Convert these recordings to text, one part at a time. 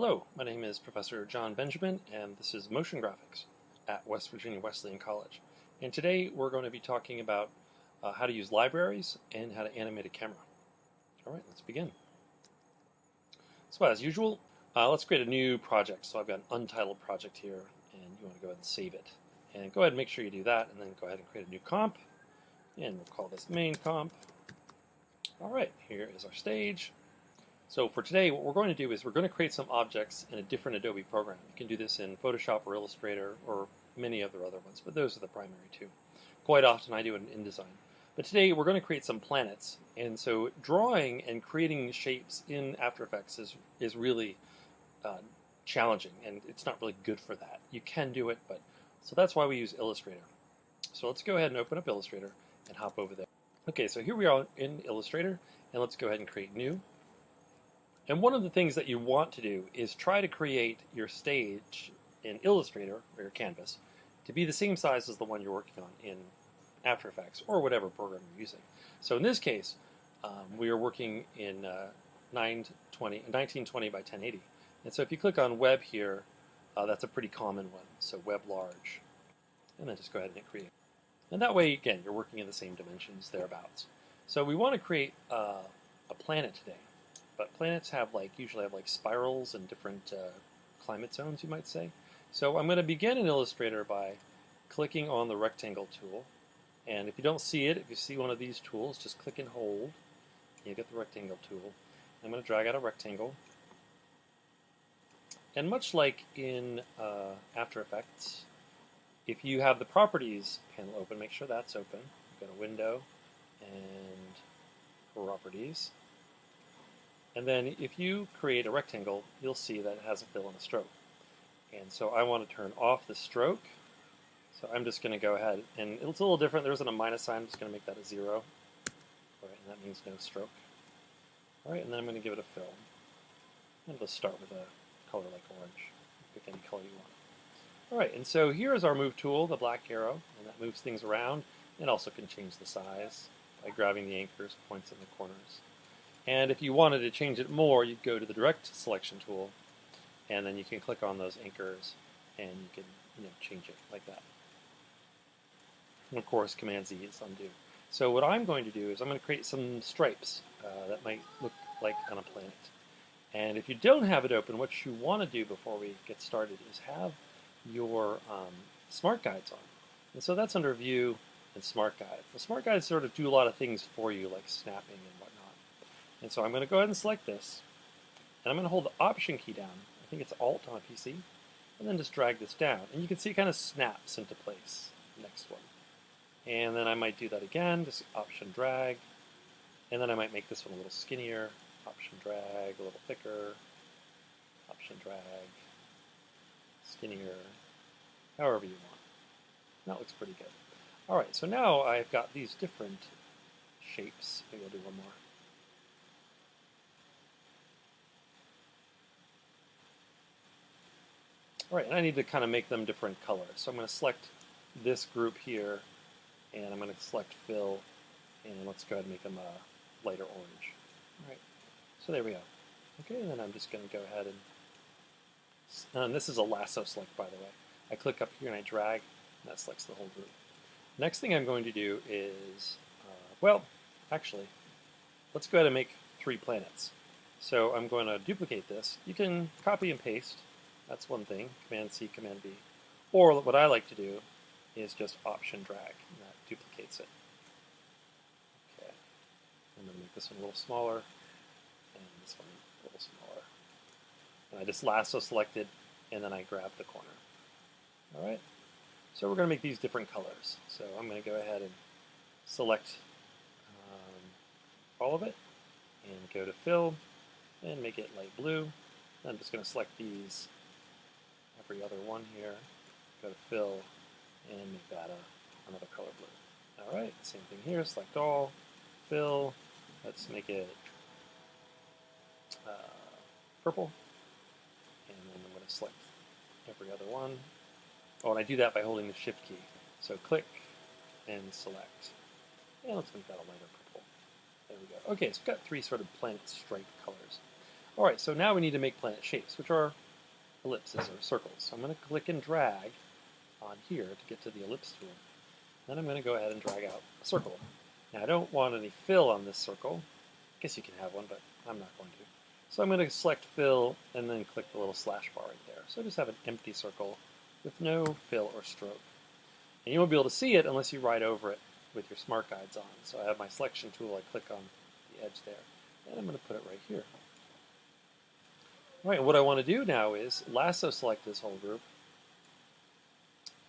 Hello, my name is Professor John Benjamin, and this is Motion Graphics at West Virginia Wesleyan College. And today we're going to be talking about how to use libraries and how to animate a camera. All right, let's begin. So as usual, let's create a new project. So I've got an untitled project here, and you want to go ahead and save it. And go ahead and make sure you do that, and then go ahead and create a new comp. And we'll call this main comp. All right, here is our stage. So for today, what we're going to do is we're going to create some objects in a different Adobe program. You can do this in Photoshop or Illustrator or many other ones, but those are the primary two. Quite often I do it in InDesign. But today we're going to create some planets, and so drawing and creating shapes in After Effects is really challenging, and it's not really good for that. You can do it, but so that's why we use Illustrator. So let's go ahead and open up Illustrator and hop over there. Okay, so here we are in Illustrator, and let's go ahead and create new. And one of the things that you want to do is try to create your stage in Illustrator, or your canvas, to be the same size as the one you're working on in After Effects, or whatever program you're using. So in this case, we are working in 1920 by 1080. And so if you click on Web here, that's a pretty common one, so Web Large. And then just go ahead and hit Create. And that way, again, you're working in the same dimensions, thereabouts. So we want to create a planet today. But planets usually have spirals and different climate zones, you might say. So I'm going to begin in Illustrator by clicking on the rectangle tool. And if you don't see it, if you see one of these tools, just click and hold. And you get the rectangle tool. I'm going to drag out a rectangle. And much like in After Effects, if you have the Properties panel open, make sure that's open. You've got a window and Properties. And then if you create a rectangle, you'll see that it has a fill and a stroke. And so I want to turn off the stroke. So I'm just going to go ahead, and it's a little different. There isn't a minus sign. I'm just going to make that a 0. All right, and that means no stroke. All right, and then I'm going to give it a fill. And let's start with a color like orange. Pick any color you want. All right, and so here is our move tool, the black arrow, and that moves things around. It also can change the size by grabbing the anchors, points in the corners. And if you wanted to change it more, you'd go to the direct selection tool, and then you can click on those anchors, and you can change it like that. And of course, Command-Z is undo. So what I'm going to do is I'm going to create some stripes that might look like on a planet. And if you don't have it open, what you want to do before we get started is have your Smart Guides on. And so that's under View and Smart Guides. The Smart Guides sort of do a lot of things for you, like snapping and whatnot. And so I'm going to go ahead and select this, and I'm going to hold the Option key down. I think it's Alt on a PC, and then just drag this down. And you can see it kind of snaps into place, the next one. And then I might do that again, just Option drag, and then I might make this one a little skinnier, Option drag, a little thicker, Option drag, skinnier, however you want. That looks pretty good. All right, so now I've got these different shapes. Maybe I'll do one more. All right, and I need to kind of make them different colors. So I'm going to select this group here, and I'm going to select Fill, and let's go ahead and make them a lighter orange. All right, so there we go. Okay, and then I'm just going to go ahead and this is a lasso select, by the way. I click up here and I drag, and that selects the whole group. Next thing I'm going to do is, well, actually, let's go ahead and make 3 planets. So I'm going to duplicate this. You can copy and paste. That's one thing, Command-C, Command-V. Or what I like to do is just Option drag, and that duplicates it. Okay, I'm going to make this one a little smaller, and this one a little smaller. And I just lasso selected, and then I grab the corner. All right, so we're going to make these different colors. So I'm going to go ahead and select all of it, and go to Fill, and make it light blue. I'm just going to select these. Every other one here, go to Fill, and make that another color blue. All right, same thing here, select all, Fill, let's make it purple, and then I'm going to select every other one. Oh, and I do that by holding the Shift key. So click and select, and let's make that a lighter purple. There we go. Okay, so we've got 3 sort of planet stripe colors. All right, so now we need to make planet shapes, which are ellipses or circles. So I'm going to click and drag on here to get to the ellipse tool. Then I'm going to go ahead and drag out a circle. Now I don't want any fill on this circle. I guess you can have one, but I'm not going to. So I'm going to select fill and then click the little slash bar right there. So I just have an empty circle with no fill or stroke. And you won't be able to see it unless you write over it with your smart guides on. So I have my selection tool, I click on the edge there, and I'm going to put it right here. All right, what I want to do now is lasso select this whole group,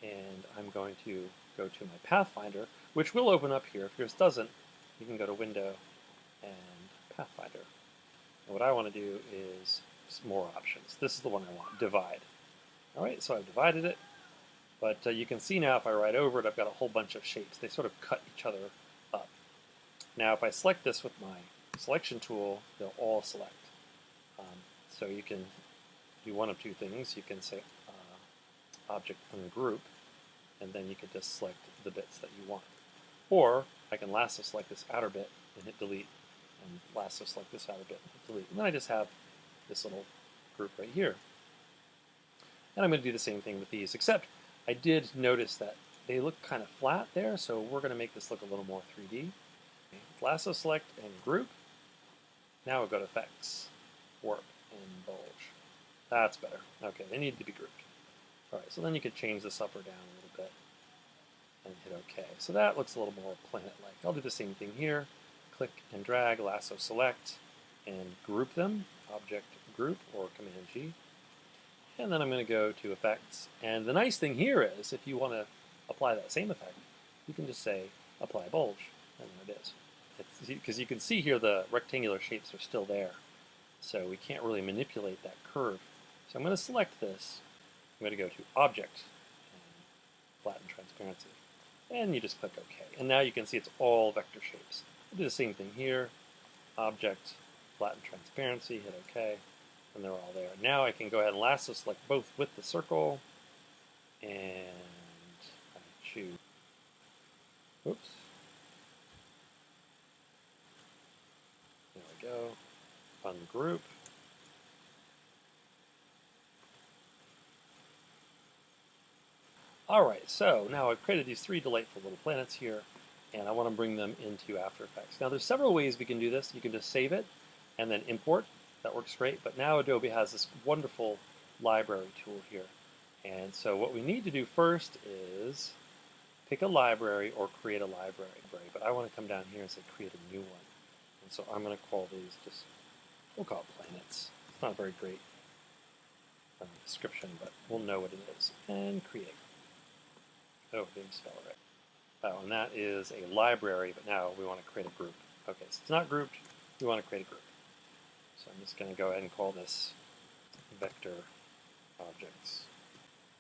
and I'm going to go to my Pathfinder, which will open up here. If yours doesn't, you can go to Window and Pathfinder. And what I want to do is some more options. This is the one I want, Divide. All right, so I've divided it, but you can see now if I write over it, I've got a whole bunch of shapes. They sort of cut each other up. Now if I select this with my selection tool, they'll all select. So you can do one of two things. You can say Object Ungroup, and then you can just select the bits that you want. Or I can lasso select this outer bit and hit delete, and lasso select this outer bit and hit delete. And then I just have this little group right here. And I'm going to do the same thing with these, except I did notice that they look kind of flat there, so we're going to make this look a little more 3D. Lasso select and group. Now we'll go to Effects, Warp, and Bulge. That's better. Okay, they need to be grouped. All right, so then you could change this up or down a little bit and hit OK. So that looks a little more planet-like. I'll do the same thing here. Click and drag, lasso select, and group them. Object Group or Command G. And then I'm going to go to Effects. And the nice thing here is, if you want to apply that same effect, you can just say Apply Bulge, and there it is. Because you can see here the rectangular shapes are still there. So we can't really manipulate that curve. So I'm going to select this. I'm going to go to Object, and Flatten Transparency. And you just click OK. And now you can see it's all vector shapes. I'll do the same thing here. Object, Flatten Transparency, hit OK. And they're all there. Now I can go ahead and lasso select both with the circle. And I choose. Oops. There we go. Ungroup. Alright, so now I've created these three delightful little planets here, and I want to bring them into After Effects. Now there's several ways we can do this. You can just save it and then import. That works great, but now Adobe has this wonderful library tool here. And so what we need to do first is pick a library or create a library. But I want to come down here and say create a new one. And so I'm going to call these just, we'll call it planets. It's not a very great description, but we'll know what it is. And create. Oh, didn't spell it right. Oh, and that is a library, but now we want to create a group. Okay, so it's not grouped. We want to create a group. So I'm just going to go ahead and call this Vector Objects.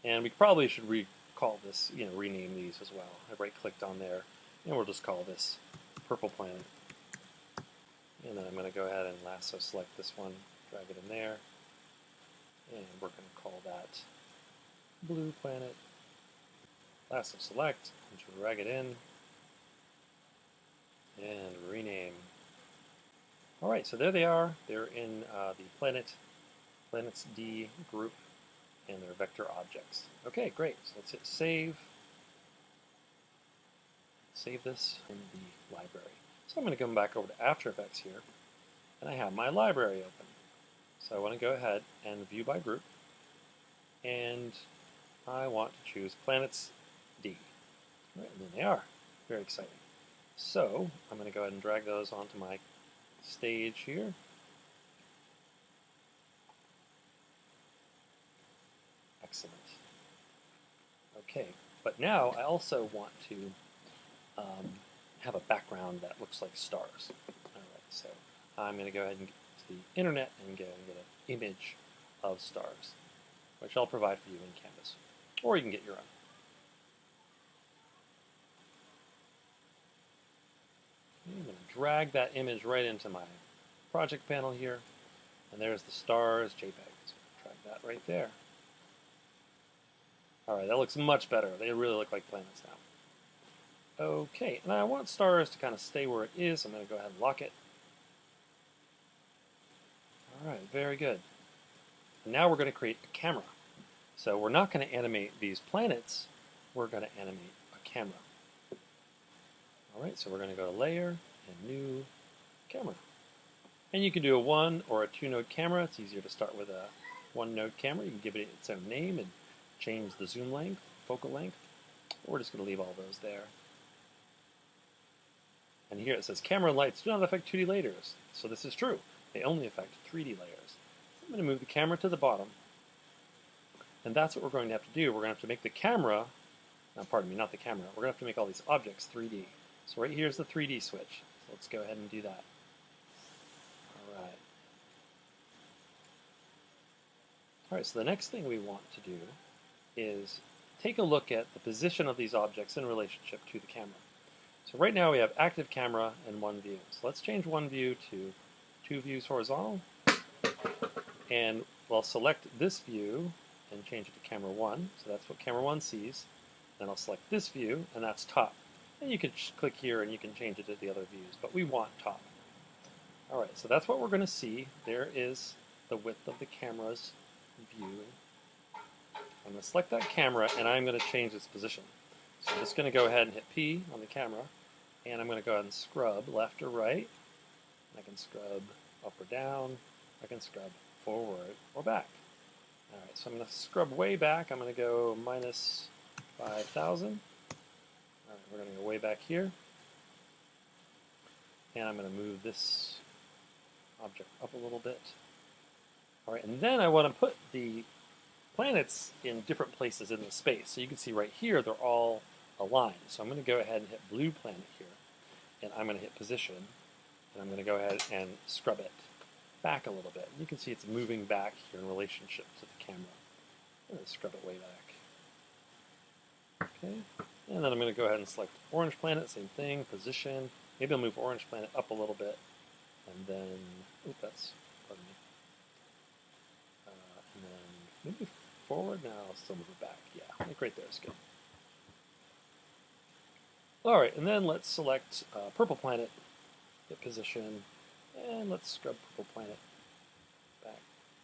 And we probably should recall this, rename these as well. I right-clicked on there, and we'll just call this Purple Planet. And then I'm going to go ahead and lasso select this one, drag it in there, and we're going to call that Blue Planet. Lasso select, and drag it in, and rename. All right, so there they are. They're in the Planets D group, and they're vector objects. Okay, great. So let's hit save. Save this in the library. So I'm going to come back over to After Effects here, and I have my library open. So I want to go ahead and view by group, and I want to choose Planets D. All right, and then they are. Very exciting. So I'm going to go ahead and drag those onto my stage here. Excellent. Okay, but now I also want to have a background that looks like stars. All right, so I'm going to go ahead and get to the internet and get an image of stars, which I'll provide for you in Canvas, or you can get your own. I'm going to drag that image right into my project panel here, and there's the stars JPEG. So drag that right there. All right, that looks much better. They really look like planets now. Okay, and I want stars to kind of stay where it is. I'm going to go ahead and lock it. All right, very good. And now we're going to create a camera. So we're not going to animate these planets, we're going to animate a camera. All right, so we're going to go to Layer and New Camera. And you can do a 1 or a 2-node camera. It's easier to start with a 1-node camera. You can give it its own name and change the zoom length, focal length. We're just going to leave all those there. And here it says camera and lights do not affect 2D layers. So this is true. They only affect 3D layers. So I'm going to move the camera to the bottom. And that's what we're going to have to do. We're going to have to make the camera, pardon me, not the camera. We're going to have to make all these objects 3D. So right here's the 3D switch. So let's go ahead and do that. All right, so the next thing we want to do is take a look at the position of these objects in relationship to the camera. So right now we have active camera and 1 view. So let's change 1 view to 2 views horizontal. And we'll select this view and change it to camera 1. So that's what camera 1 sees. Then I'll select this view, and that's top. And you can click here and you can change it to the other views, but we want top. All right, so that's what we're going to see. There is the width of the camera's view. I'm going to select that camera and I'm going to change its position. So I'm just going to go ahead and hit P on the camera, and I'm going to go ahead and scrub left or right. I can scrub up or down. I can scrub forward or back. All right, so I'm going to scrub way back. I'm going to go minus 5,000. All right, we're going to go way back here. And I'm going to move this object up a little bit. All right, and then I want to put the planets in different places in the space. So you can see right here, they're all aligned. So I'm going to go ahead and hit blue planet here. And I'm going to hit position. And I'm going to go ahead and scrub it back a little bit. You can see it's moving back here in relationship to the camera. I'm going to scrub it way back. Okay, and then I'm going to go ahead and select orange planet, same thing, position. Maybe I'll move orange planet up a little bit. And then, oh, that's, pardon me. And then maybe forward. Now I'll still move it back. Yeah, like right there is good. All right, and then let's select purple planet, hit position, and let's scrub purple planet back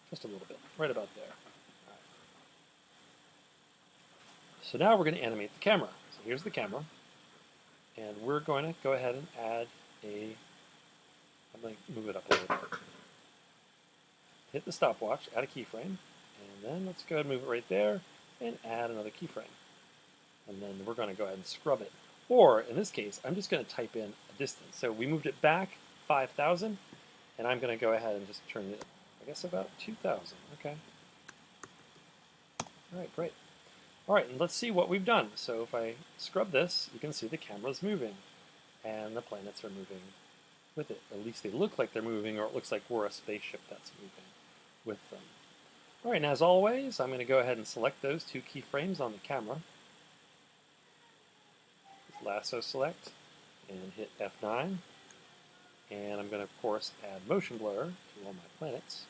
just a little bit, right about there. All right. So now we're going to animate the camera. So here's the camera, and we're going to go ahead and add I'm going to move it up a little bit. Hit the stopwatch, add a keyframe, and then let's go ahead and move it right there and add another keyframe. And then we're going to go ahead and scrub it. Or in this case, I'm just going to type in a distance. So we moved it back 5,000, and I'm going to go ahead and just turn it, I guess, about 2,000. Okay. All right, great. All right, and let's see what we've done. So if I scrub this, you can see the camera's moving, and the planets are moving with it. At least they look like they're moving, or it looks like we're a spaceship that's moving with them. All right, and as always, I'm going to go ahead and select those 2 keyframes on the camera. Lasso select and hit F9. And I'm going to, of course, add motion blur to all my planets.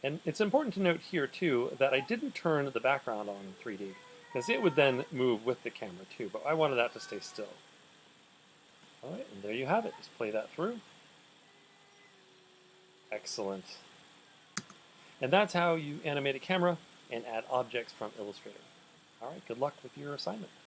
And it's important to note here, too, that I didn't turn the background on in 3D, because it would then move with the camera, too. But I wanted that to stay still. All right, and there you have it. Just play that through. Excellent. And that's how you animate a camera and add objects from Illustrator. All right, good luck with your assignment.